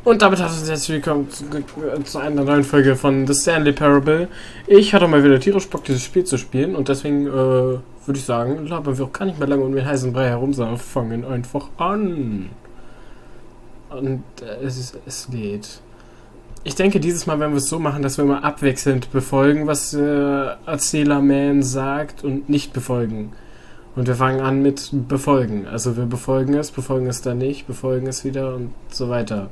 Und damit hat es herzlich willkommen zu einer neuen Folge von The Stanley Parable. Ich hatte mal wieder tierisch Bock, dieses Spiel zu spielen und deswegen würde ich sagen, labern wir auch gar nicht mehr lange um den heißen Brei herum, sondern fangen einfach an. Und es lädt. Ich denke, dieses Mal werden wir es so machen, dass wir immer abwechselnd befolgen, was Erzählerman sagt und nicht befolgen. Und wir fangen an mit befolgen. Also wir befolgen es dann nicht, befolgen es wieder und so weiter.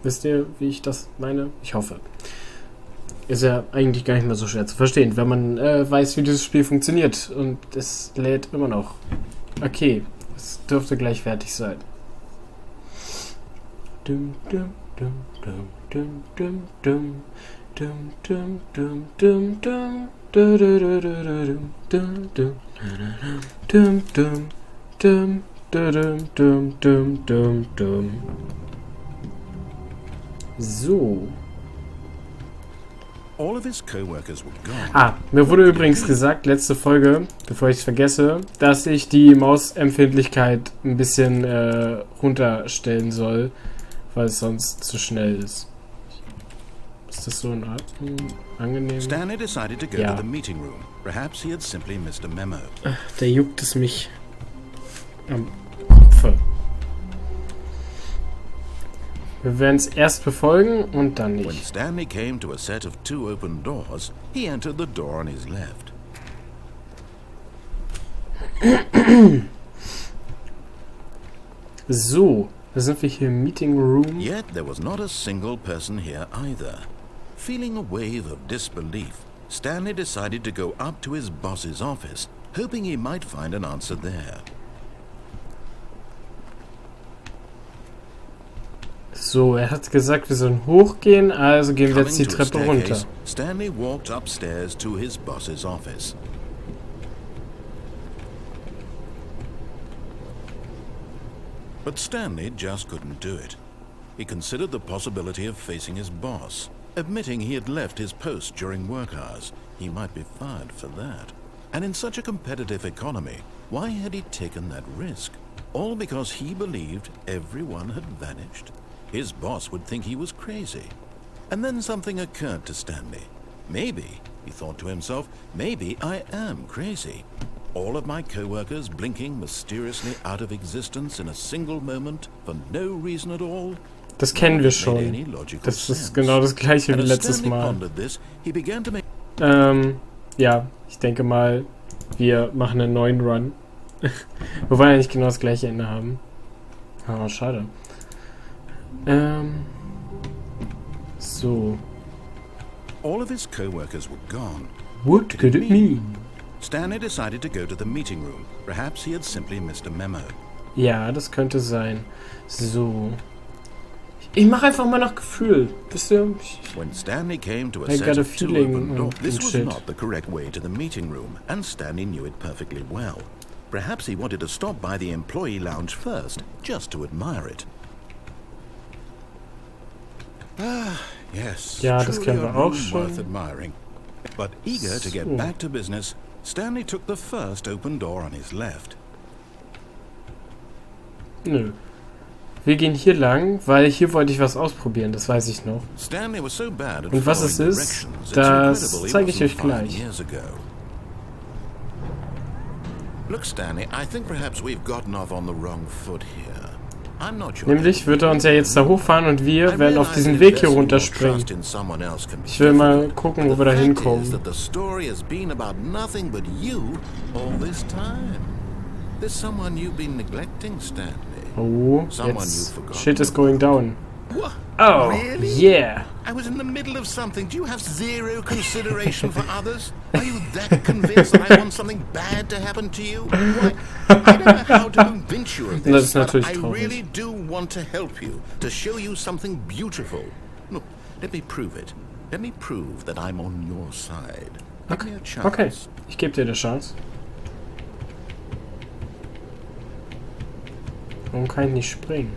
Wisst ihr, wie ich das meine? Ich hoffe. Ist ja eigentlich gar nicht mehr so schwer zu verstehen, wenn man weiß, wie dieses Spiel funktioniert. Und es lädt immer noch. Okay, es dürfte gleich fertig sein. Dum, dum, dum, dum, dum, dum, dum, dum, dum, dum, dum, dum. Dum, dum, dum, dum, dum, dum, dum, dum, dum. So. Mir wurde übrigens gesagt, letzte Folge, bevor ich es vergesse, dass ich die Mausempfindlichkeit ein bisschen runterstellen soll, weil es sonst zu schnell ist. Ist das so in Ordnung? Angenehm? Stanley decided to go to the meeting room. Perhaps he had simply missed a memo. Da juckt es mich am Kopf. Wir werden es erst befolgen und dann nicht. When Stanley came to a set of 2 open doors, he entered the door on his left. So, da sind wir hier im Meeting Room. Yet there was not a single person here either. Feeling a wave of disbelief, Stanley decided to go up to his boss's office, hoping he might find an answer there. So, er hat gesagt, wir sollen hochgehen, also gehen wir jetzt die Treppe runter. Stanley walked upstairs to his boss's office. But Stanley just couldn't do it. He considered the possibility of facing his boss. Admitting he had left his post during work hours, he might be fired for that. And in such a competitive economy, why had he taken that risk? All because he believed everyone had vanished? His boss would think he was crazy. And then something occurred to Stanley. Maybe, he thought to himself, maybe I am crazy. All of my co-workers blinking mysteriously out of existence in a single moment for no reason at all. Das kennen wir schon. Das ist genau das gleiche wie letztes Mal. Ja, ich denke mal, wir machen einen neuen Run. Wobei wir nicht genau das gleiche Ende haben. Oh, schade. So. All of his co-workers were gone. What could it mean? Stanley decided to go to the meeting room. Perhaps he had simply missed a memo. Ja, das könnte sein. So. Ich mache einfach mal nach Gefühl. Wisst ihr? When Stanley came to a set of 2 open doors, this was not the correct way to the meeting room, and Stanley knew it perfectly well. Perhaps he wanted to stop by the employee lounge first, just to admire it. Ah, yes. Ja, das kennen wir auch schon. Worth admiring. But eager to get back to business, Stanley took the first open door on his left. Nö. Wir gehen hier lang, weil hier wollte ich was ausprobieren, das weiß ich noch. Und was es ist, das zeige ich euch gleich. Nämlich wird er uns ja jetzt da hochfahren und wir werden auf diesen Weg hier runterspringen. Ich will mal gucken, wo wir da hinkommen. Oh, jetzt shit is going down. Oh, yeah. I was in the middle of something. Do you have zero consideration for others? Are you that convinced that I want something bad to happen to you? Why, I don't know how to convince you of this, but I really do want to help you, to show you something beautiful. Look, let me prove it. Let me prove that I'm on your side. Give me a chance. Okay, ich gebe dir eine Chance. Warum kann ich nicht springen?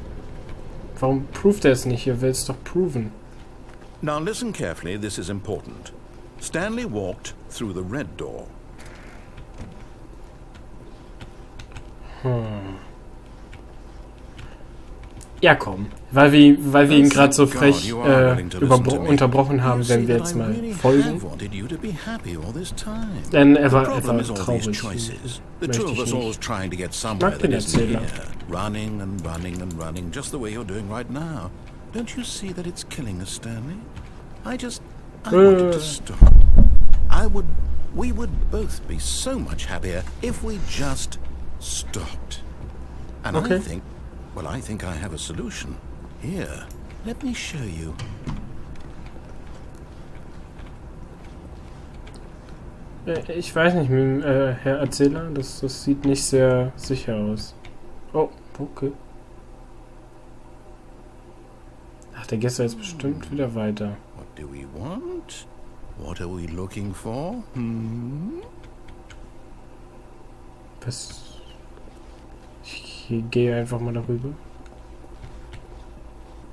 Warum proved er es nicht? Ihr will es doch proven. Now listen carefully, this is important. Stanley walked through the red door. Ja, komm. Weil wir ihn gerade so frech unterbrochen haben, werden wir jetzt mal folgen. Denn er war traurig. Möchte ich nicht. Mag den Erzähler. Running and running and running, just the way you're doing right now. Don't you see that it's killing us, Stanley? I wanted to stop. We would both be so much happier if we just stopped. And okay. I think I have a solution. Here, let me show you. Ich weiß nicht, Herr Erzähler, das sieht nicht sehr sicher aus. Oh, okay. Ach, der geht jetzt bestimmt wieder weiter. What do we want? What are we looking for? Was? Ich gehe einfach mal darüber.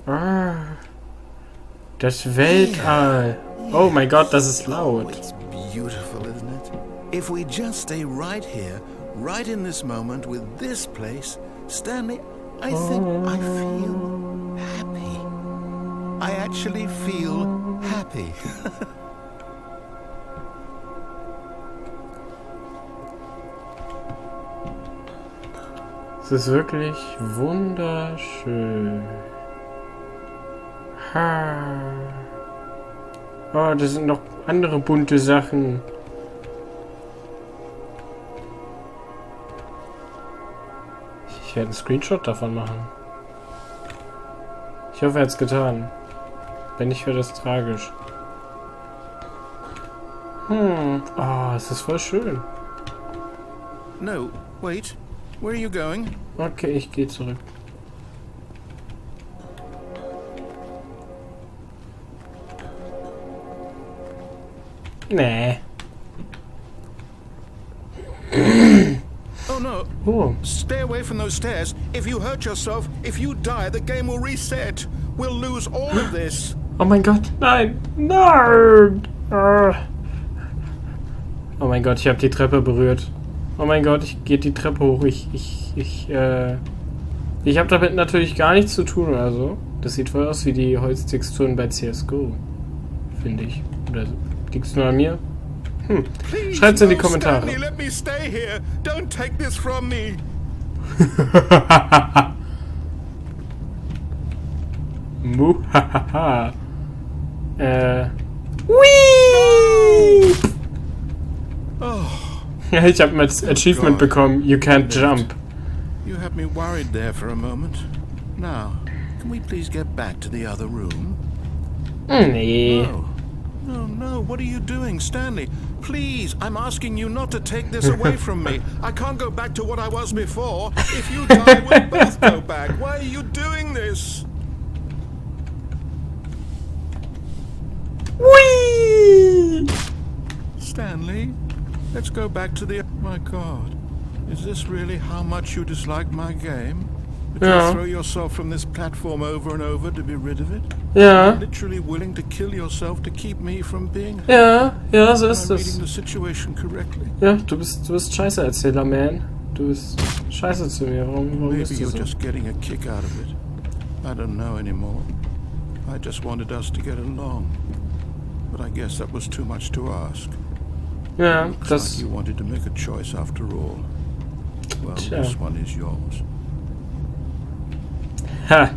Ah, das Weltall. Oh mein Gott, das ist laut. It's beautiful, isn't it? If we just stay right here, right in this moment with this place, Stanley, I think I feel happy. I actually feel happy. Es ist wirklich wunderschön. Ha. Oh, das sind noch andere bunte Sachen. Ich werde einen Screenshot davon machen. Ich hoffe, er hat es getan. Wenn nicht, wäre das tragisch. Oh, es ist voll schön. No, wait. Where are you going? Okay, ich gehe zurück. Nee. Oh no. Oh. Stay away from those stairs. If you hurt yourself, if you die, the game will reset. We'll lose all of this. Oh mein Gott, nein! Nein! Oh mein Gott, ich habe die Treppe berührt. Oh mein Gott, ich gehe die Treppe hoch. Ich habe damit natürlich gar nichts zu tun oder so. Das sieht voll aus wie die Holztexturen bei CSGO. Finde ich. Oder liegt's nur an mir? Schreibt's in die Kommentare. Stanley, let me stay here. Don't take this from me. Muhahaha. Whee! Oh. Ja, ich habe als Achievement bekommen, you can't jump. You had me worried there for a moment. Now, can we please get back to the other room? Nee. No, what are you doing, Stanley? Please, I'm asking you not to take this away from me. I can't go back to what I was before. If you die, we'll both go back. Why are you doing this? Whee! Stanley, let's go back to the... My God, is this really how much you dislike my game? Did you throw yourself from this platform over and over to be rid of it? Ja. You're literally willing to kill yourself to keep me from being... Ja, so ist Am I das. reading the situation correctly? Ja, du bist Scheiße-Erzähler, man. Du bist scheiße zu mir. Warum Maybe bist du you're so? just getting a kick out of it. I don't know anymore. I just wanted us to get along. But I guess that was too much to ask. Ja, Looks das... like you wanted to make a choice after all. Well, Tja. this one is yours. Ha.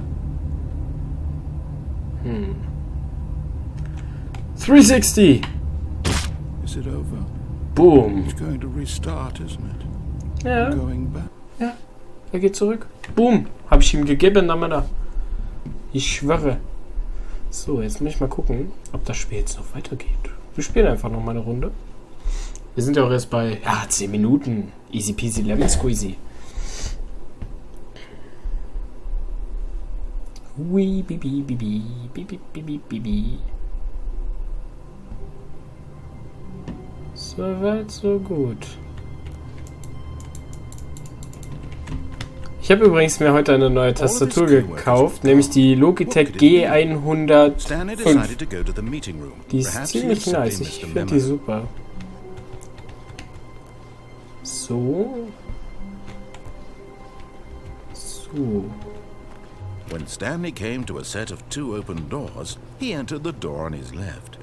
360. Is it over? Boom. It's going to restart, isn't it? Ja, Going back. er geht zurück. Boom. Hab ich ihm gegeben, Amanda. Ich schwöre. So, jetzt muss ich mal gucken, ob das Spiel jetzt noch weitergeht. Wir spielen einfach noch mal eine Runde. Wir sind ja auch erst bei 10 Minuten. Easy peasy lemon squeezy. Hui, bibi, bibi, bibi, bibi, bibi. So weit, so gut. Ich habe übrigens mir heute eine neue Tastatur gekauft, nämlich die Logitech G105. Die ist ziemlich nice, ich finde die super. So. When Stanley came to a set of 2 open doors, he entered the door on his left.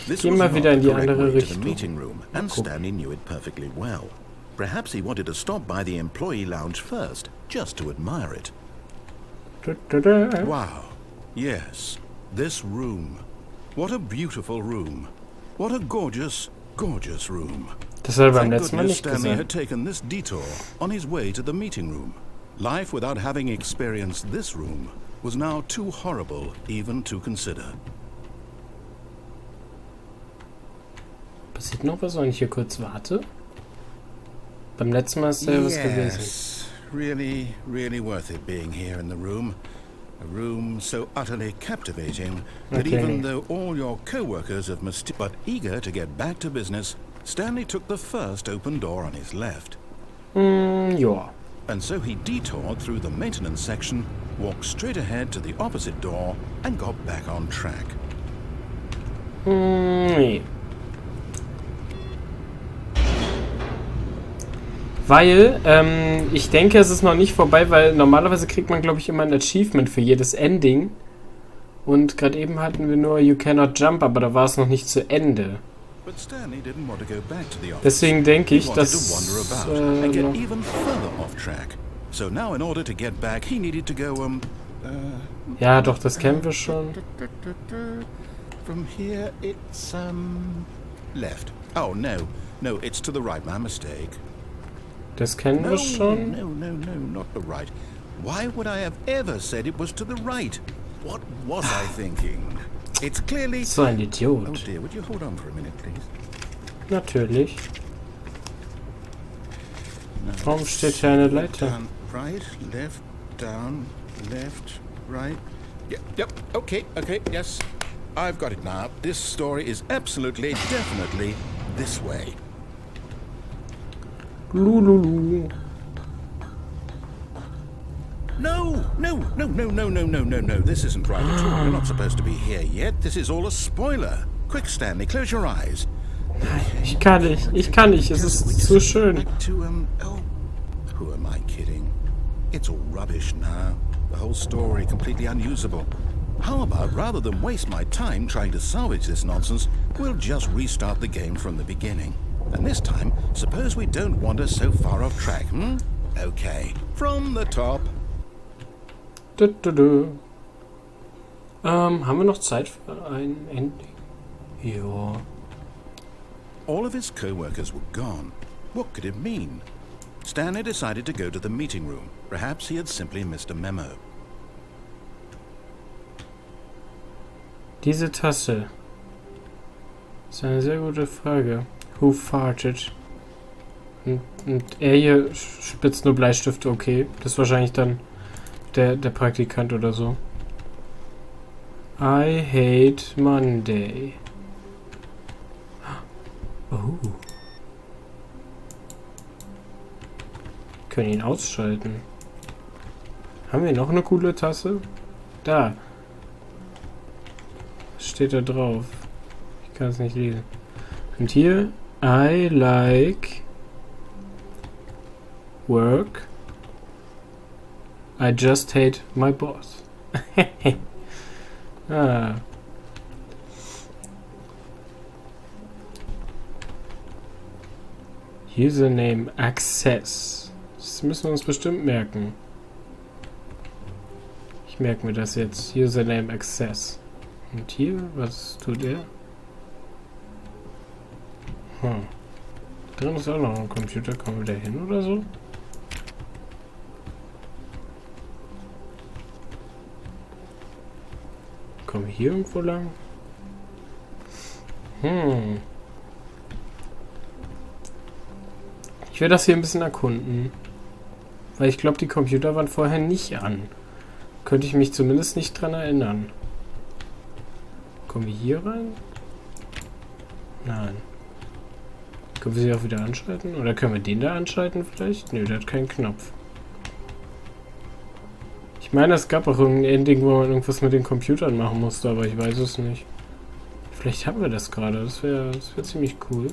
This was not the correct way to the meeting room, and Stanley knew it perfectly well. Perhaps he wanted to stop by the employee lounge first, just to admire it. Wow. Yes, this room. What a beautiful room. What a gorgeous, gorgeous room. Thank goodness Stanley had taken this detour on his way to the meeting room. Life without having experienced this room was now too horrible even to consider. Passiert noch was, wenn ich hier kurz warte? Beim letzten Mal ist ja was gewesen. Yes, really, really worth it being here in the room. A room so utterly captivating that even though all your co-workers have but eager to get back to business, Stanley took the first open door on his left. Ja. And so he detoured through the maintenance section, walked straight ahead to the opposite door, and got back on track. Nee. Weil, ich denke, es ist noch nicht vorbei, weil normalerweise kriegt man, glaube ich, immer ein Achievement für jedes Ending. Und gerade eben hatten wir nur You Cannot Jump, aber da war es noch nicht zu Ende. Deswegen denke ich, dass ja, doch, das kennen wir schon. From here it's left. Oh no, it's to the right. My mistake. Das kennen wir schon. No, not the right. Why would I have ever said it was to the right? What was I thinking? It's clearly... So ein Idiot. Oh dear, would you hold on for a minute, please? Natürlich. No, warum steht hier eine Leiter? Down, right, left, right. Yep, okay, yes. I've got it now. This story is absolutely, definitely this way. Lululu. No. This isn't right at all. You're not supposed to be here yet. This is all a spoiler. Quick, Stanley, close your eyes. Ich kann nicht. Es ist zu schön. Who am I kidding? It's all rubbish now. The whole story completely unusable. How about, rather than waste my time trying to salvage this nonsense, we'll just restart the game from the beginning. And this time, suppose we don't wander so far off track, Okay, from the top. Haben wir noch Zeit für ein Ending? Ja. All of his co-workers were gone. What could it mean? Stanley decided to go to the meeting room. Perhaps he had simply missed a memo. Diese Tasse. Das ist eine sehr gute Frage. Who farted? Und er hier spitzt nur Bleistifte, okay. Das ist wahrscheinlich dann der Praktikant oder so. I hate Monday. Oh. Können ihn ausschalten. Haben wir noch eine coole Tasse? Da. Was steht da drauf? Ich kann es nicht lesen. Und hier, I like work. I just hate my boss. Ah. Username Access. Das müssen wir uns bestimmt merken. Ich merke mir das jetzt. Username Access. Und hier, was tut er? Drin ist auch noch ein Computer. Kommen wir da hin oder so? Kommen wir hier irgendwo lang? Ich will das hier ein bisschen erkunden. Weil ich glaube, die Computer waren vorher nicht an. Könnte ich mich zumindest nicht dran erinnern. Kommen wir hier rein? Nein. Können wir sie auch wieder anschalten? Oder können wir den da anschalten vielleicht? Nö, der hat keinen Knopf. Ich meine, es gab auch irgendein Ending, wo man irgendwas mit den Computern machen musste, aber ich weiß es nicht. Vielleicht haben wir das gerade. Das wäre ziemlich cool.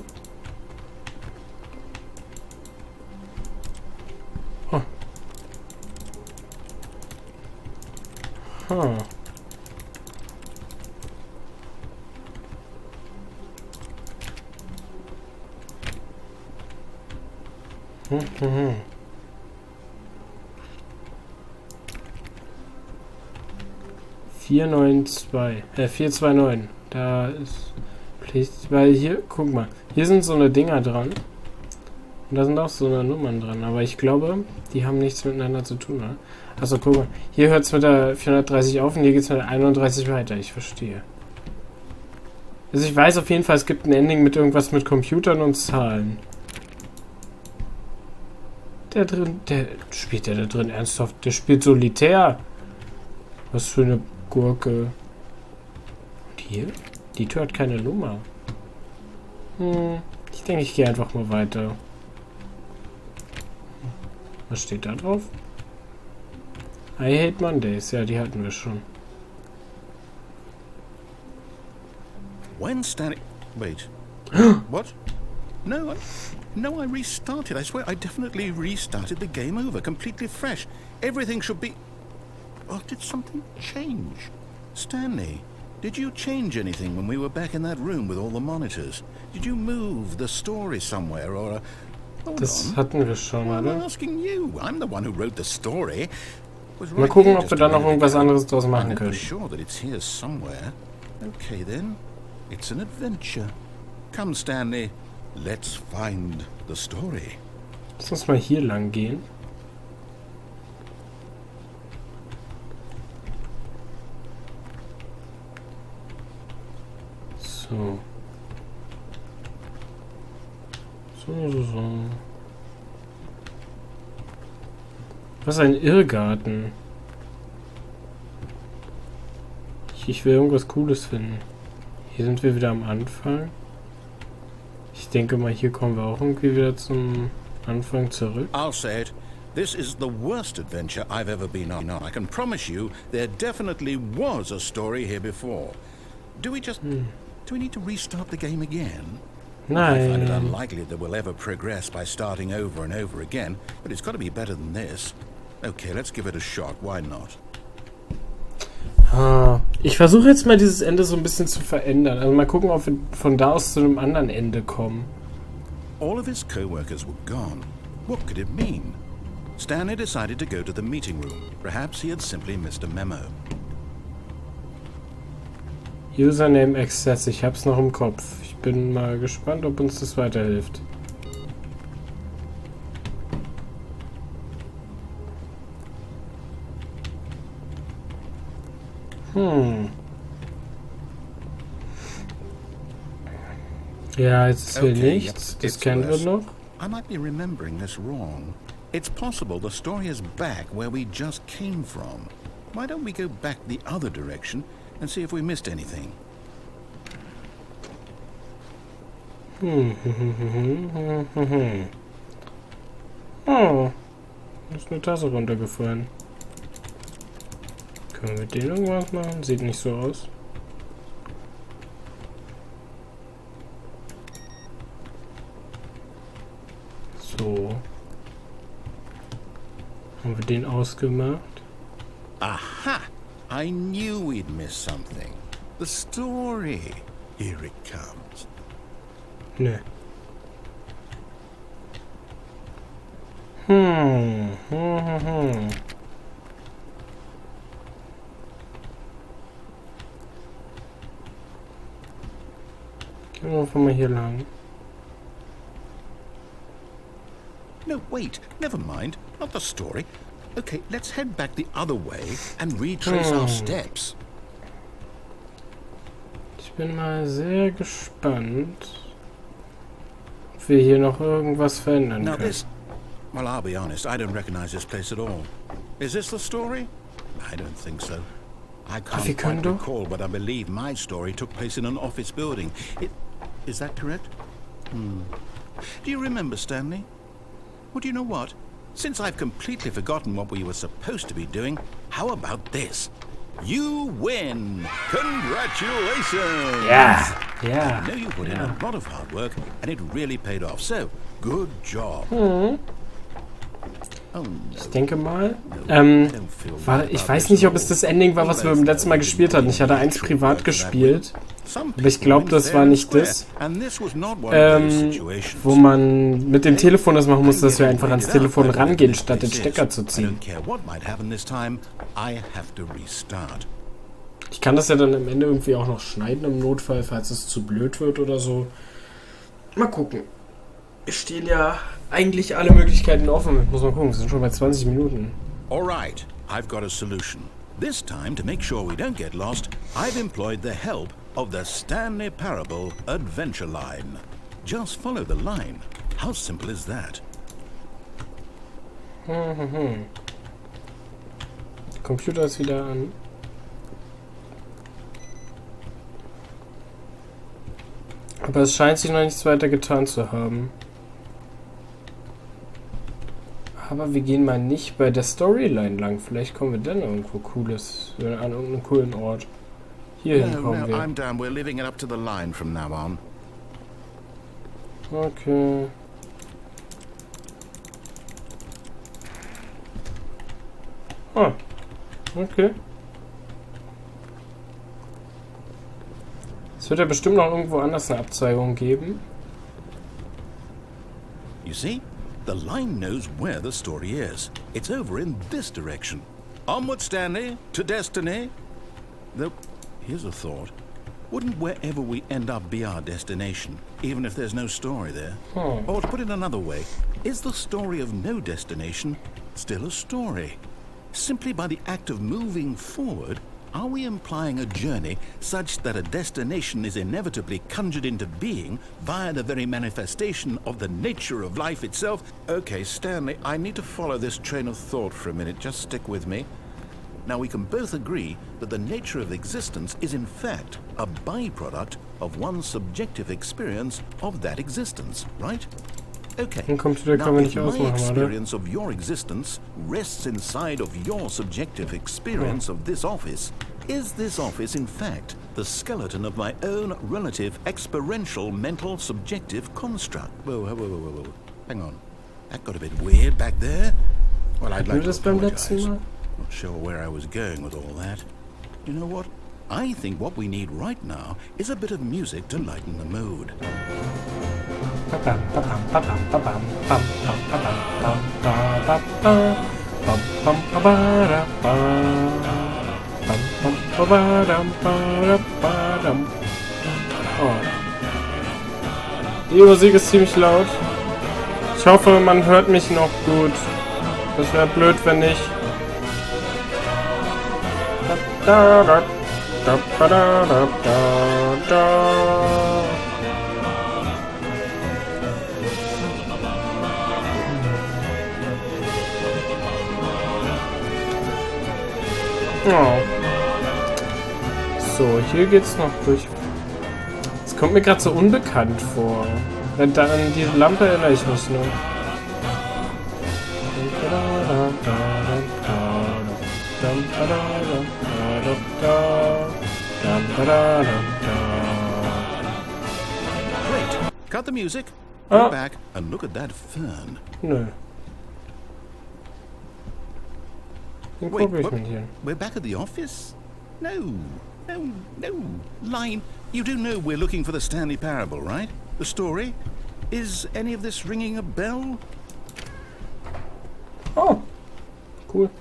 Aha. Mhm. 429. Da ist... Weil hier, guck mal, hier sind so eine Dinger dran. Und da sind auch so eine Nummern dran. Aber ich glaube, die haben nichts miteinander zu tun, oder? Achso, guck mal. Hier hört es mit der 430 auf und hier geht es mit der 31 weiter. Ich verstehe. Also ich weiß auf jeden Fall, es gibt ein Ending mit irgendwas mit Computern und Zahlen. Spielt der da drin ernsthaft? Der spielt Solitär. Was für eine Gurke. Und hier? Die Tür hat keine Nummer. Ich denke, ich gehe einfach mal weiter. Was steht da drauf? I hate Mondays. Ja, die hatten wir schon. When Stanley... Wait. What? No, I restarted. I swear I definitely restarted the game over, completely fresh. Everything should be... Oh, did something change? Stanley, did you change anything when we were back in that room with all the monitors? Did you move the story somewhere or... Das hatten wir schon, oder? I'm asking you. I'm the one who wrote the story. Mal gucken, ob wir da noch irgendwas anderes draus machen können. I'm sure that it's here somewhere. Okay then. It's an adventure. Come, Stanley. Let's find the story. Lass uns mal hier lang gehen. So. So. Was ein Irrgarten. Ich will irgendwas Cooles finden. Hier sind wir wieder am Anfang. Ich denke mal, hier kommen wir auch irgendwie wieder zum Anfang zurück. I'll say it. This is the worst adventure I've ever been on. I can promise you there definitely was a story here before. Do we need to restart the game again? Nein. I find it unlikely that we'll ever progress by starting over and over again, but it's got to be better than this. Okay, let's give it a shot. Why not? Ich versuche jetzt mal dieses Ende so ein bisschen zu verändern. Also mal gucken, ob wir von da aus zu einem anderen Ende kommen. All of his co-workers were gone. What could it mean? Stanley decided to go to the meeting room. Perhaps he had simply missed a memo. Username Access, ich hab's noch im Kopf. Ich bin mal gespannt, ob uns das weiterhilft. Ja, jetzt ist hier nichts. Das kennen wir noch. I might be remembering this wrong. It's possible the story is back where we just came from. Why don't we go back the other direction and see if we missed anything? Oh, da ist eine Tasse runtergefallen. Können wir mit denen irgendwas machen? Sieht nicht so aus. So. Haben wir den ausgemacht? Aha! I knew we'd miss something. The story. Here it comes. Nö. Gehen wir einfach mal hier lang. No, wait. Never mind. Not the story. Okay, let's head back the other way and retrace our steps. Ich bin mal sehr gespannt, ob wir hier noch irgendwas verändern Now können. Well, I'll be honest, I don't recognize this place at all. Is this the story? I don't think so. I can't quite recall, but I believe my story took place in an office building. Is that correct? Do you remember, Stanley? Well, do you know what? Since I've completely forgotten what we were supposed to be doing, how about this? You win! Congratulations! Yeah. I know you put in a lot of hard work, and it really paid off. So, good job. Ich denke mal. Ich weiß nicht, ob es das Ending war, was wir beim letzten Mal gespielt hatten. Ich hatte eins privat gespielt. Aber ich glaube, das war nicht das. Wo man mit dem Telefon das machen muss, dass wir einfach ans Telefon rangehen, statt den Stecker zu ziehen. Ich kann das ja dann am Ende irgendwie auch noch schneiden im Notfall, falls es zu blöd wird oder so. Mal gucken. Es stehen ja eigentlich alle Möglichkeiten offen. Muss man gucken, wir sind schon bei 20 Minuten. Alright, I've got a solution. This time, to make sure we don't get lost, I've employed the help of the Stanley Parable Adventure Line. Just follow the line. How simple is that? Der Computer ist wieder an. Aber es scheint sich noch nichts weiter getan zu haben. Aber wir gehen mal nicht bei der Storyline lang. Vielleicht kommen wir dann irgendwo Cooles, an irgendeinem coolen Ort. Hierhin kommen wir. I'm down. We're leaving it up to the line from now on. Okay. Ah. Okay. Es wird ja bestimmt noch irgendwo anders eine Abzweigung geben. You see? The line knows where the story is. It's over in this direction. Onward, Stanley, to destiny. Though, here's a thought. Wouldn't wherever we end up be our destination, even if there's no story there? Or to put it another way, is the story of no destination still a story? Simply by the act of moving forward, are we implying a journey such that a destination is inevitably conjured into being via the very manifestation of the nature of life itself? Okay, Stanley, I need to follow this train of thought for a minute. Just stick with me. Now, we can both agree that the nature of existence is in fact a byproduct of one's subjective experience of that existence, right? Okay. Now, if my experience of your existence rests inside of your subjective experience of this office, is this office, in fact, the skeleton of my own relative experiential mental subjective construct? Whoa. Hang on. That got a bit weird back there. Well, I'd like to apologize. Not sure where I was going with all that. You know what? I think what we need right now is a bit of music to lighten the mood. Die Musik ist ziemlich laut. Ich hoffe, man hört mich noch gut. Das wäre blöd, wenn nicht. Oh. So, hier geht's noch durch. Es kommt mir gerade so unbekannt vor. An diese Lampe erinnere ich mich nur. Great. Cut the music. Go back and look at that fern. Nö. Wait, what? We're back at the office? No. Line, you do know we're looking for the Stanley Parable, right? The story? Is any of this ringing a bell? Oh, cool.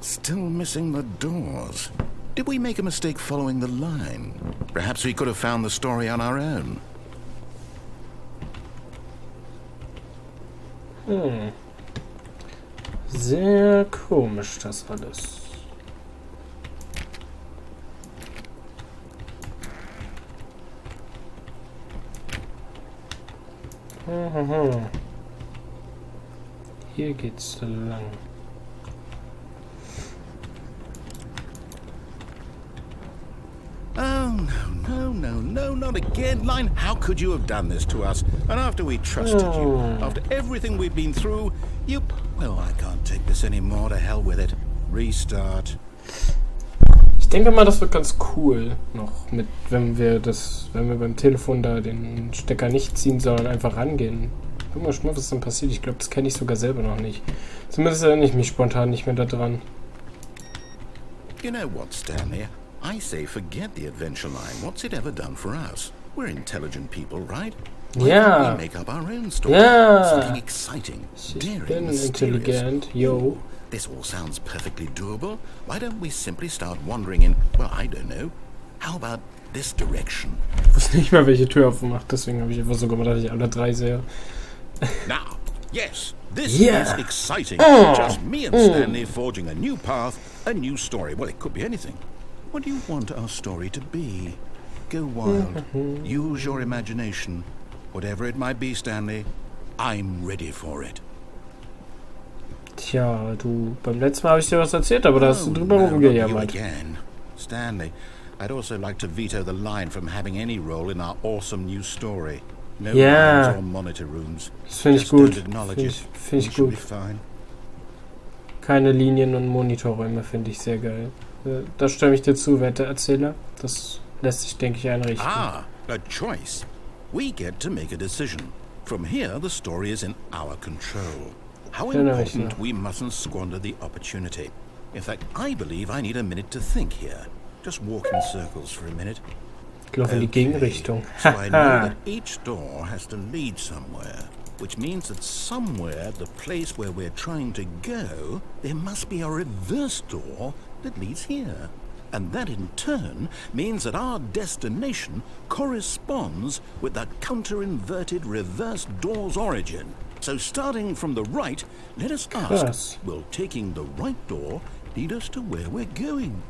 Still missing the doors. Did we make a mistake following the line? Perhaps we could have found the story on our own. Sehr komisch das alles. Hier geht's lang. Oh, no, not again, Line. How could you have done this to us? And after we trusted you, after everything we've been through, you... Well, I can't take this anymore. To hell with it. Restart. Ich denke mal, das wird ganz cool noch mit, wenn wir beim Telefon da den Stecker nicht ziehen, sondern einfach rangehen. Guck mal schon mal, was dann passiert. Ich glaube, das kenne ich sogar selber noch nicht. Zumindest erinnere ich mich spontan nicht mehr daran. You know what, Stanley? I say forget the adventure line. What's it ever done for us? We're intelligent people, right? Why Ja. don't we make up our own story? Ja. Something exciting, Ich daring, bin mysterious. intelligent. Yo. This all sounds perfectly doable. Why don't we simply start wandering in, well, I don't know. How about this direction? Ich wusste nicht mal, welche Tür aufmacht. Deswegen habe ich einfach so gemacht, dass ich alle drei sehe. Now, yes, this Yeah. is exciting. Just me and Stanley forging a new path, a new story. Well, it could be anything. What do you want our story to be? Go wild. Use your imagination. Whatever it might be, Stanley, I'm ready for it. Tja, du, beim letzten Mal habe ich dir was erzählt, aber da hast du drüber rumgejammert. Again. Stanley, I'd also like to veto the line from having any role in our awesome new story. No Yeah. lines or monitor rooms. Das finde ich Just gut. don't acknowledge Finde it. ich, find We ich should gut. be fine. Keine Linien und Monitorräume finde ich sehr geil. Da stimme ich dir zu, werte Erzähler. Das lässt sich, denke ich, einrichten. Ah, a choice. We get to make a decision. From here, the story is in our control. How important we mustn't squander the opportunity. In fact, I believe I need a minute to think here. Just walk in circles for a minute. Ich laufe in die Gegenrichtung. So I know that each door has to lead somewhere, which means that somewhere, the place where we're trying to go, there must be a reverse door that leads here. And that in turn means that our destination corresponds with that counter-inverted reverse door's origin. So starting from the right, let us ask, Krass. will taking the right door lead us to where we're going?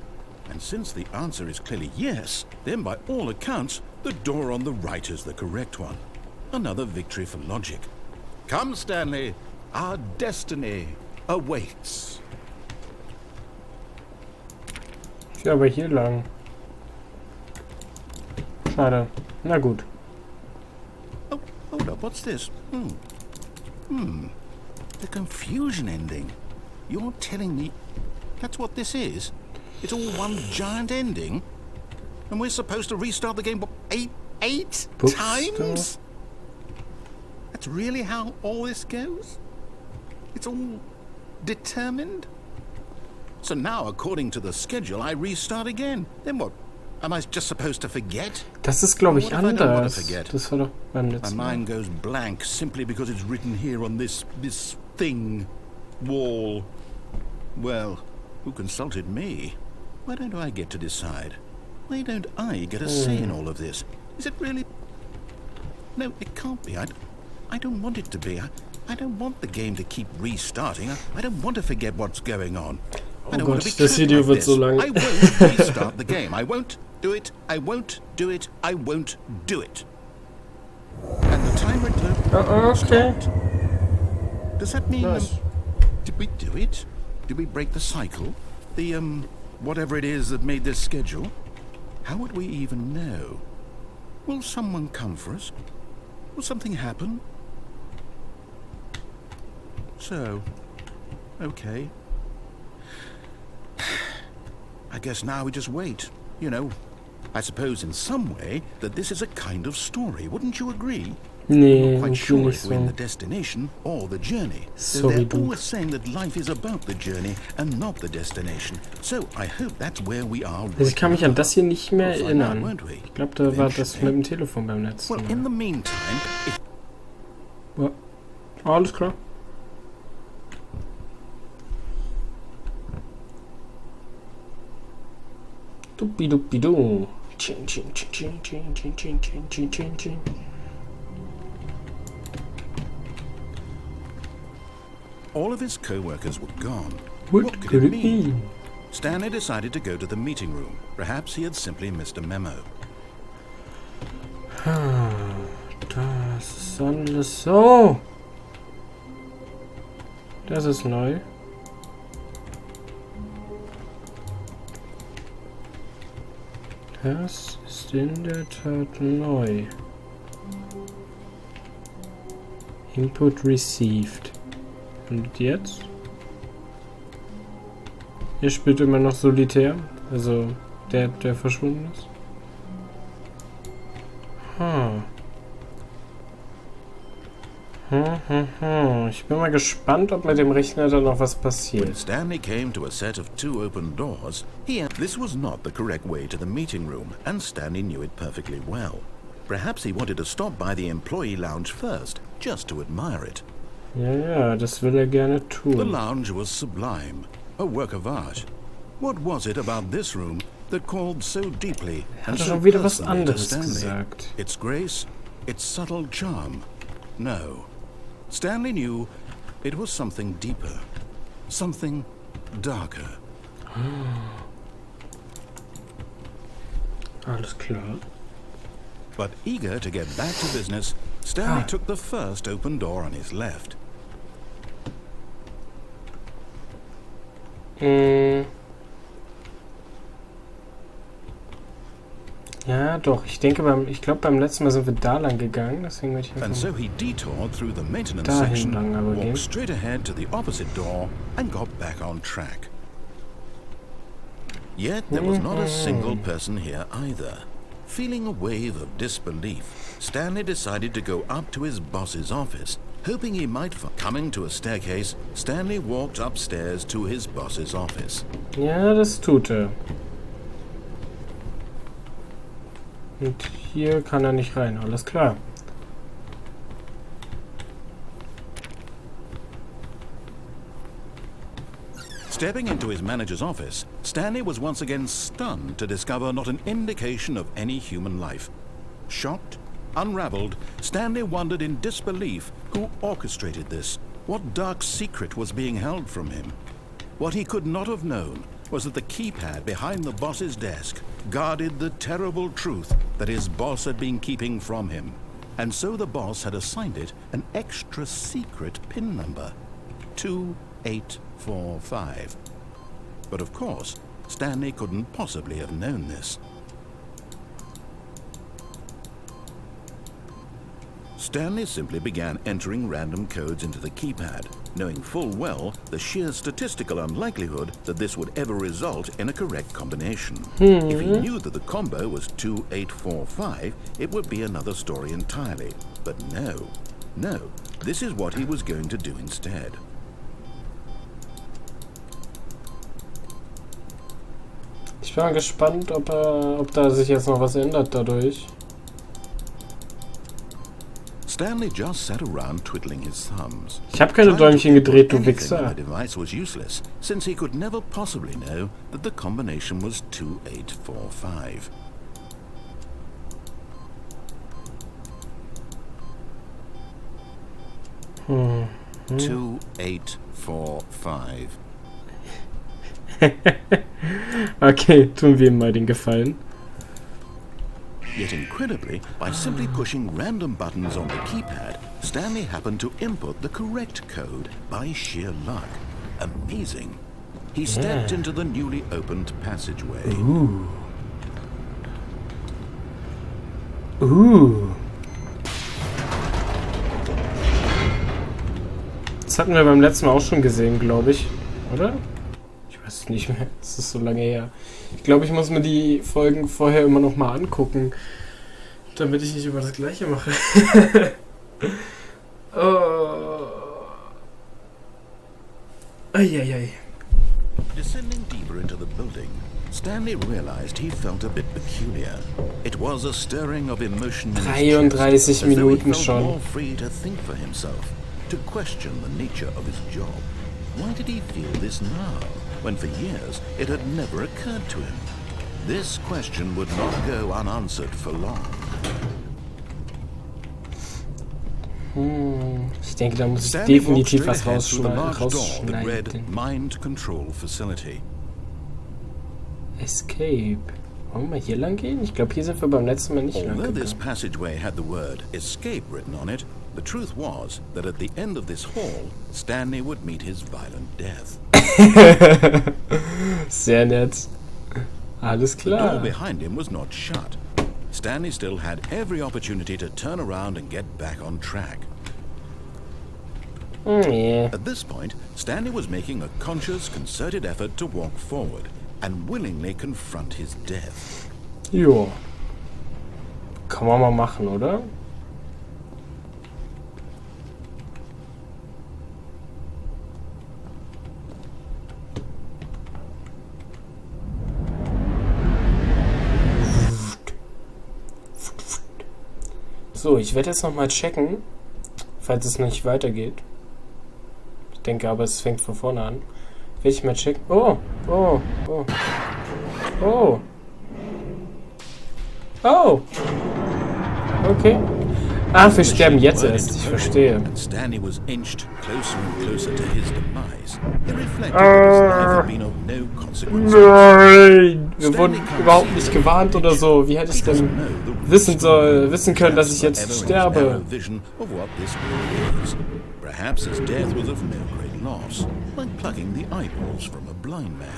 And since the answer is clearly yes, then by all accounts, the door on the right is the correct one. Another victory for logic. Come, Stanley, our destiny awaits. Ja, aber hier lang. Schade. Na gut. Oh, hold up, what's this? The confusion ending. You're telling me that's what this is? It's all one giant ending? And we're supposed to restart the game, what, eight times? That's really how all this goes? It's all determined? So now, according to the schedule, I restart again. Then what? Am I just supposed to forget? Das ist, glaube ich, What if I don't want to anders. forget? Das war doch beim My letzten Mal. mind goes blank simply because it's written here on this thing, wall. Well, who consulted me? Why don't I get to decide? Why don't I get a say in all of this? Is it really? No, it can't be. I don't want it to be. I don't want the game to keep restarting. I don't want to forget what's going on. I don't want to be das trapped Video like wird this. so lang. I won't restart the game. I won't do it. I won't do it. I won't do it. And the timer Okay. stopped. Does that mean Nice. did we do it? Did we break the cycle? The whatever it is that made this schedule? How would we even know? Will someone come for us? Will something happen? So, okay. I guess now we just wait. You know, I suppose in some way that this is a kind of story. Wouldn't you agree? Nee, Not quite irgendwie sure nicht if we're in so. the destination or the journey. So Sorry, they're dude. always saying that life is about the journey and not the destination. So I hope that's where we are. Also ich kann mich an das hier nicht mehr We'll find out, erinnern. won't we? Ich glaube, da war das mit dem Telefon beim letzten Well, in Mal. the meantime, if Ja. Alles klar. Duppi-duppi-du. Chin, chin, chin, chin, chin, chin, chin, chin, chin, chin, chin. all of his co-workers were gone, What could it mean? Stanley decided to go to the meeting room. Perhaps he had simply missed a memo. Das ist alles so. Das ist neu. Das ist in der Tat neu. Input received. Und jetzt? Ihr spielt immer noch Solitär. Also der verschwunden ist. Ich bin mal gespannt, ob mit dem Rechner da noch was passiert. When Stanley came to a set of 2 open doors, this was not the correct way to the meeting room, and Stanley knew it perfectly well. Perhaps he wanted to stop by the employee lounge first, just to admire it. Ja, das will er gerne tun. The lounge was sublime, a work of art. What was it about this room that called so deeply and so schon wieder was personally to anderes Stanley? gesagt. Its grace, its subtle charm. No. Stanley knew it was something deeper, something darker. Alles klar. But eager to get back to business, Stanley took the first open door on his left. Ja, doch. Ich glaube beim letzten Mal sind wir da lang gegangen, deswegen würde ich And so einfach he detoured through the maintenance dahin section, lang aber gehen. walked straight ahead to the opposite door, and got back on track. Yet there was not a single person here either. Feeling a wave of disbelief, Stanley decided to go up to his boss's office, hoping he might find... Coming to a staircase, Stanley walked upstairs to his boss's office. Ja, das tut er. Und hier kann er nicht rein, alles klar. Stepping into his manager's office, Stanley was once again stunned to discover not an indication of any human life. Shocked, unraveled, Stanley wondered in disbelief who orchestrated this, what dark secret was being held from him. What he could not have known was that the keypad behind the boss's desk guarded the terrible truth that his boss had been keeping from him. And so the boss had assigned it an extra secret PIN number, 2845. But of course, Stanley couldn't possibly have known this. Stanley simply began entering random codes into the keypad, knowing full well the sheer statistical unlikelihood that this would ever result in a correct combination. If he knew that the combo was 2845, it would be another story entirely. But no, this is what he was going to do instead. Ich bin mal gespannt, ob da sich jetzt noch was ändert dadurch. Stanley just sat around twiddling his thumbs. Ich habe keine Däumchen gedreht, du Wichser. The device was useless, since he could never possibly know that the combination was 2845. Hmm. 2845. Okay, tun wir ihm mal den Gefallen. Yet incredibly, by simply pushing random buttons on the keypad, Stanley happened to input the correct code by sheer luck. Amazing. He stepped into the newly opened passageway. Das hatten wir beim letzten Mal auch schon gesehen, glaube ich. Oder? Ich weiß es nicht mehr. Es ist so lange her. Ich glaube, ich muss mir die Folgen vorher immer noch mal angucken, damit ich nicht immer das Gleiche mache. Eieiei. Descending deeper into the building, Stanley realized he felt a bit peculiar. It was a stirring of emotion in his chest, 33 Minuten as though he felt schon. more free to think for himself, to question the nature of his job. Why did he feel this now, when for years it had never occurred to him? This question would not go unanswered for long. Ich denke, da muss ich Stanley walked definitiv straight was ahead through the large door that read rausschneiden. Mind Control Facility. Escape. Wollen wir hier lang gehen? Ich glaube, hier sind wir beim letzten Mal nicht lang Although this gegangen. passageway had the word escape written on it, the truth was that at the end of this hall, Stanley would meet his violent death. Sehr nett. Alles The door klar. behind him was not shut. Stanley still had every opportunity to turn around and get back on track. Yeah. At this point, Stanley was making a conscious, concerted effort to walk forward and willingly confront his death. Jo. Kann man mal machen, oder? So, ich werde jetzt nochmal checken, falls es nicht weitergeht. Ich denke aber, es fängt von vorne an. Werde ich mal checken. Oh, oh, oh. Oh. Oh. Okay. Ach, wir sterben jetzt erst. Ich verstehe. Stanley was inched closer and closer to his demise. He reflected that his life had been of no consequence. Nein! Wir wurden überhaupt nicht gewarnt oder so. Wie hätte ich denn wissen können, dass ich jetzt sterbe? Perhaps his death was of no great loss, like plucking the eyeballs from a blind man.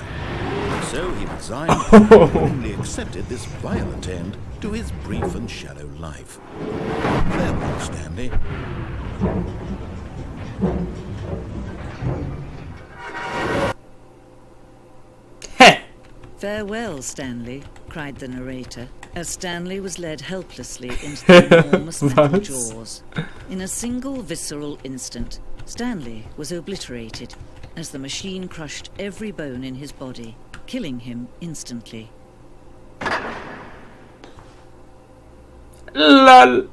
So he resigned and only accepted this violent end to his brief and shallow life. Farewell, Stanley. Farewell, Stanley, cried the narrator, as Stanley was led helplessly into the enormous metal jaws. In a single visceral instant, Stanley was obliterated, as the machine crushed every bone in his body, killing him instantly. Lol.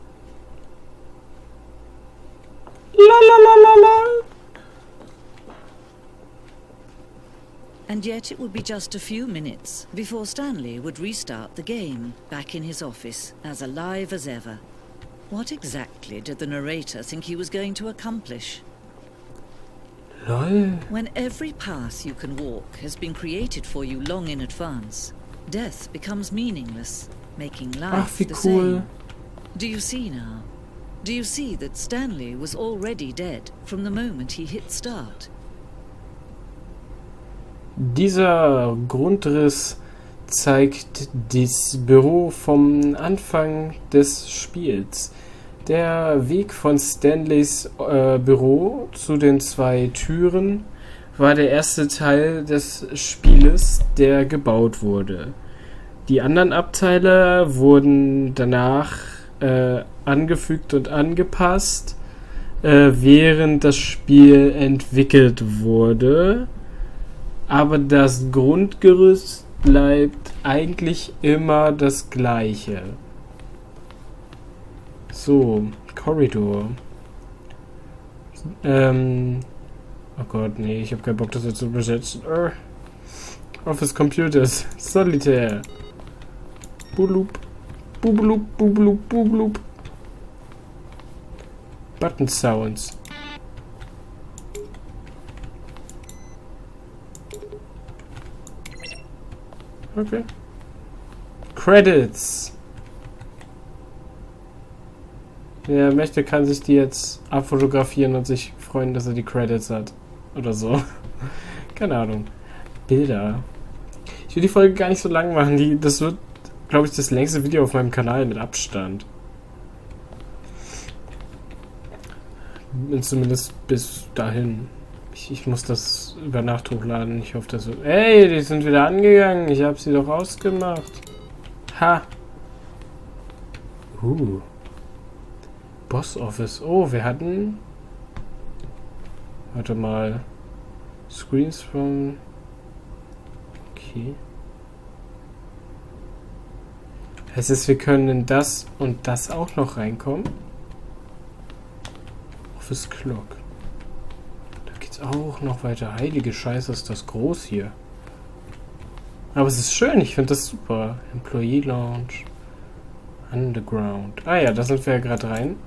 La la la la la. And yet it would be just a few minutes before Stanley would restart the game, back in his office, as alive as ever. What exactly did the narrator think he was going to accomplish? Lol. When every path you can walk has been created for you long in advance, death becomes meaningless, making life wie the cool. same. Do you see now? Do you see that Stanley was already dead from the moment he hit start? Dieser Grundriss zeigt das Büro vom Anfang des Spiels. Der Weg von Stanleys Büro zu den 2 Türen war der erste Teil des Spieles, der gebaut wurde. Die anderen Abteile wurden danach angefügt und angepasst, während das Spiel entwickelt wurde. Aber das Grundgerüst bleibt eigentlich immer das gleiche. So, Korridor. Oh Gott, nee, ich habe keinen Bock, das jetzt zu besetzen. Office Computers. Solitär. Bulup. Bubulup, bubulup, bubulup. Button Sounds. Okay. Credits. Wer möchte, kann sich die jetzt abfotografieren und sich freuen, dass er die Credits hat. Oder so. Keine Ahnung. Bilder. Ich will die Folge gar nicht so lang machen. Das wird, glaube ich, das längste Video auf meinem Kanal mit Abstand. Zumindest bis dahin. Ich muss das über Nacht hochladen. Ich hoffe, dass... Ey, die sind wieder angegangen. Ich habe sie doch ausgemacht. Ha. Boss Office. Oh, wir hatten... Warte mal. Screens from... Okay. Heißt es, wir können in das und das auch noch reinkommen? Office Clock. Auch noch weiter. Heilige Scheiße, ist das groß hier. Aber es ist schön, ich finde das super. Employee Lounge. Underground. Ah ja, da sind wir ja gerade rein.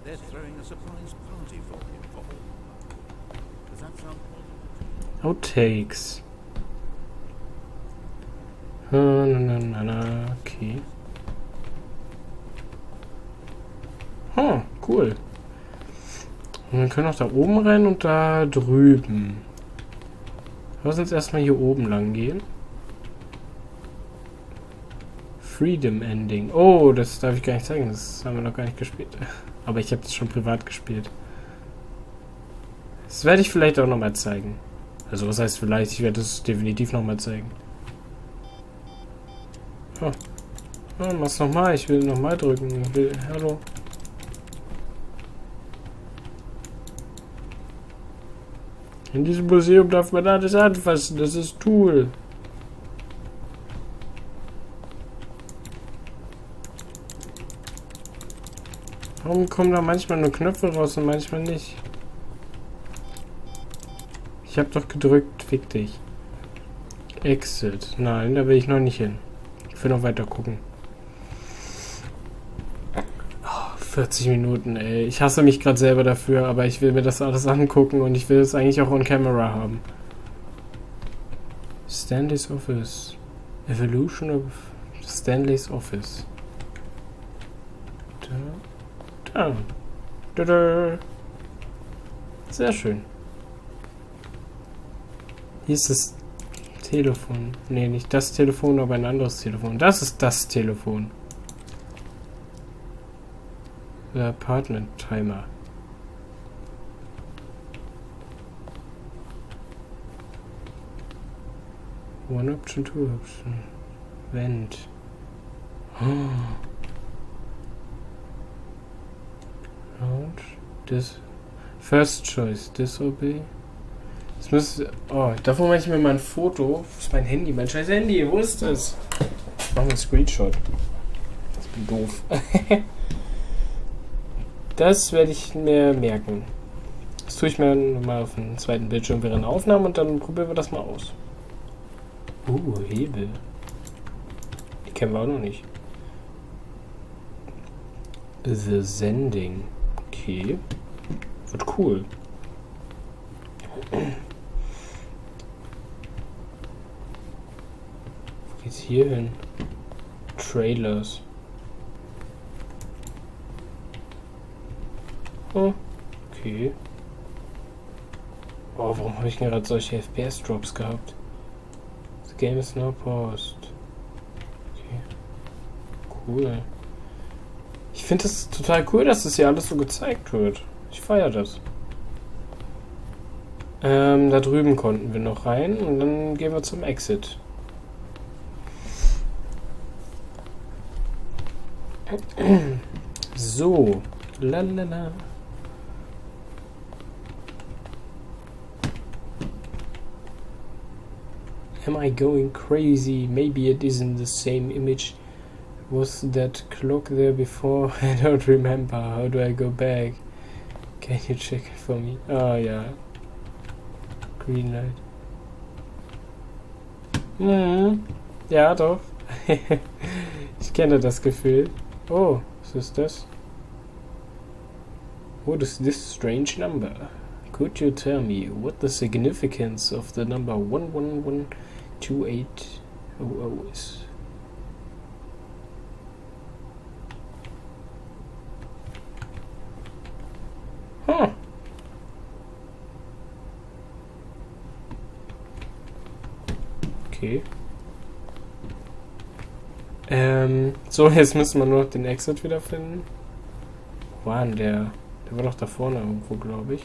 They're throwing a surprise party for him. Does that sound positive? Outtakes. Okay. Cool. Und wir können auch da oben rein und da drüben. Lass uns erstmal hier oben lang gehen. Freedom Ending. Oh, das darf ich gar nicht zeigen. Das haben wir noch gar nicht gespielt. Aber ich habe das schon privat gespielt. Das werde ich vielleicht auch nochmal zeigen. Also was heißt vielleicht? Ich werde es definitiv nochmal zeigen. Oh. Oh, mach's nochmal. Ich will nochmal drücken. Hallo. In diesem Museum darf man alles anfassen. Das ist Tool. Warum kommen da manchmal nur Knöpfe raus und manchmal nicht? Ich hab doch gedrückt. Fick dich. Exit. Nein, da will ich noch nicht hin. Ich will noch weiter gucken. 40 Minuten, ey. Ich hasse mich gerade selber dafür, aber ich will mir das alles angucken und ich will es eigentlich auch on camera haben. Stanley's Office. Evolution of Stanley's Office. Da. Da. Sehr schön. Hier ist das Telefon. Nee, nicht das Telefon, aber ein anderes Telefon. Das ist das Telefon. Der Apartment Timer. One option, two option. Vent. Oh. Launch. This. First choice. Disobey. Das müsste. Oh, davor mache ich mir mal ein Foto. Wo ist mein Handy? Mein scheiß Handy. Wo ist das? Ich mache mal einen Screenshot. Ich bin doof. Das werde ich mir merken. Das tue ich mir mal auf den zweiten Bildschirm während der Aufnahme und dann probieren wir das mal aus. Hebel. Die kennen wir auch noch nicht. The Sending. Okay. Wird cool. Wo geht's hier hin? Trailers. Oh, okay. Oh, warum habe ich denn gerade solche FPS-Drops gehabt? The game is now paused. Okay. Cool. Ich finde es total cool, dass das hier alles so gezeigt wird. Ich feiere das. Da drüben konnten wir noch rein und dann gehen wir zum Exit. So. Lalala. Am I going crazy? Maybe it isn't the same image. Was that clock there before? I don't remember. How do I go back? Can you check it for me? Oh ja. Green light. Ja, doch. Ich kenne das Gefühl. Oh, was ist das? What is this strange number? Could you tell me what the significance of the number 1112800 is? Huh. Okay. So, jetzt müssen wir nur noch den Exit wiederfinden. Wo war denn der? Der war doch da vorne irgendwo, glaube ich.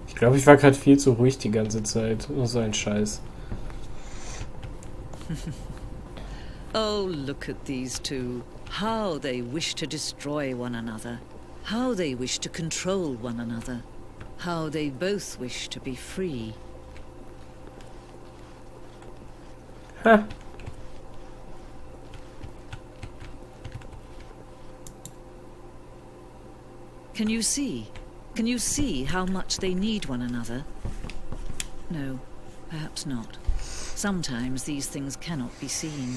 Ich glaube, ich war gerade viel zu ruhig die ganze Zeit. Nur so ein Scheiß. Oh, look at these two. How they wish to destroy one another. How they wish to control one another. How they both wish to be free. Ha. Can you see? Can you see how much they need one another? No, perhaps not. Sometimes these things cannot be seen.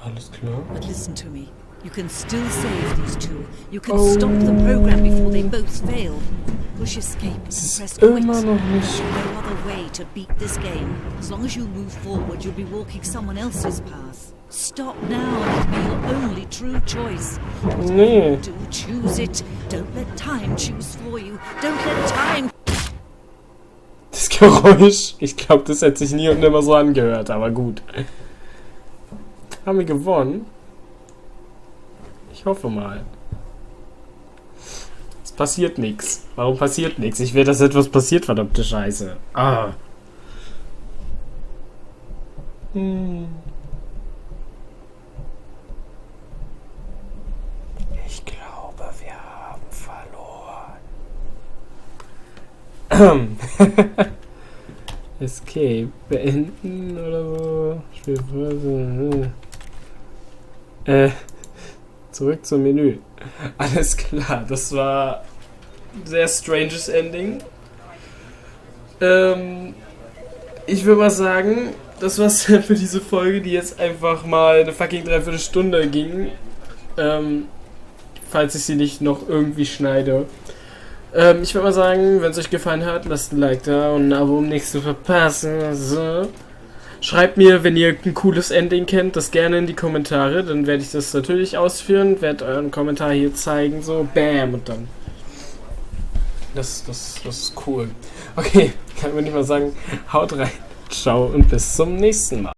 Alles klar. But listen to me. You can still save these two. You can stop the program before they both fail. Push escape and press quit. Immer noch nicht. There's no other way to beat this game. As long as you move forward, you'll be walking someone else's path. Stop now and it'll be your only true choice. Nee. Do choose it. Don't let time choose for you. Don't let time. Das Geräusch, ich glaube, das hätte sich nie und nimmer so angehört, aber gut. Haben wir gewonnen? Ich hoffe mal. passiert nichts. Warum passiert nichts? Ich will, dass etwas passiert, verdammte Scheiße. Ah. Ich glaube, wir haben verloren. Escape. Beenden oder so. Spielpause. Zurück zum Menü. Alles klar, das war ein sehr stranges Ending. Ich würde mal sagen, das war's für diese Folge, die jetzt einfach mal eine fucking Dreiviertelstunde ging. Falls ich sie nicht noch irgendwie schneide. Ich würde mal sagen, wenn es euch gefallen hat, lasst ein Like da und ein Abo, um nichts zu verpassen. So. Schreibt mir, wenn ihr ein cooles Ending kennt, das gerne in die Kommentare. Dann werde ich das natürlich ausführen, werde euren Kommentar hier zeigen, so bam und dann. Das ist cool. Okay, dann würde ich mal sagen, haut rein, ciao und bis zum nächsten Mal.